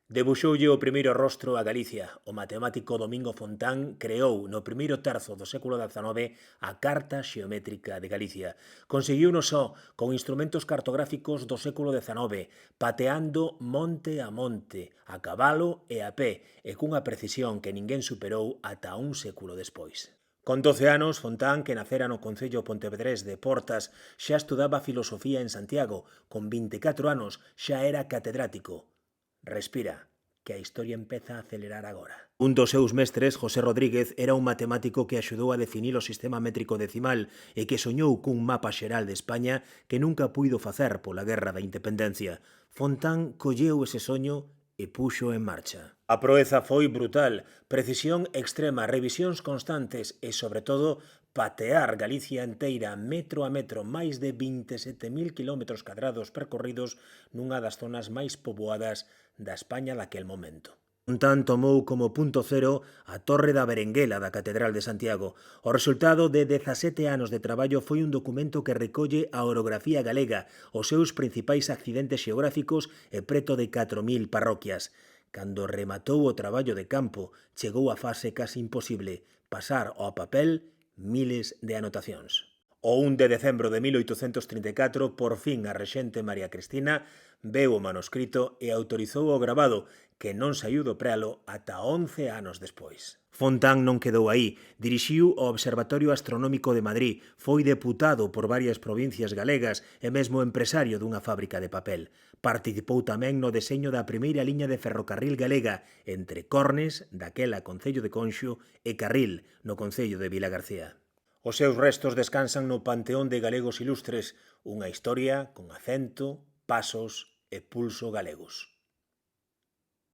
Debuxoulle o primeiro rostro a Galicia. O matemático Domingo Fontán creou no primeiro terzo do século XIX a Carta Xeométrica de Galicia. Conseguiuno só con instrumentos cartográficos do século XIX, pateando monte a monte, a cabalo e a pé, e cunha precisión que ninguén superou ata un século despois. Con 12 anos, Fontán, que nacera no concello pontevedrés de Portas, xa estudaba filosofía en Santiago. Con 24 anos xa era catedrático. Respira, que a historia empeza a acelerar agora. Un dos seus mestres, José Rodríguez, era un matemático que axudou a definir o sistema métrico decimal e que soñou cun mapa xeral de España que nunca puido facer pola Guerra da Independencia. Fontán colleu ese soño e puxo en marcha. A proeza foi brutal, precisión extrema, revisións constantes e, sobre todo, patear Galicia enteira metro a metro, máis de 27.000 km cadrados percorridos nunha das zonas máis poboadas da España daquel momento. Fontán tomou como punto cero a Torre da Berenguela da Catedral de Santiago. O resultado de 17 anos de traballo foi un documento que recolle a orografía galega, os seus principais accidentes xeográficos e preto de 4.000 parroquias. Cando rematou o traballo de campo, chegou a fase casi imposible, pasar ao papel miles de anotacións. O 1 de decembro de 1834, por fin a rexente María Cristina veu o manuscrito e autorizou o gravado, que non saiu do prealo ata 11 anos despois. Fontán non quedou aí, dirixiu o Observatorio Astronómico de Madrid, foi deputado por varias provincias galegas e mesmo empresario dunha fábrica de papel. Participou tamén no deseño da primeira liña de ferrocarril galega entre Cornes, daquela concello de Conxo, e Carril, no concello de Vilagarcía. Os seus restos descansan no Panteón de Galegos Ilustres, unha historia con acento, pasos e pulso galegos.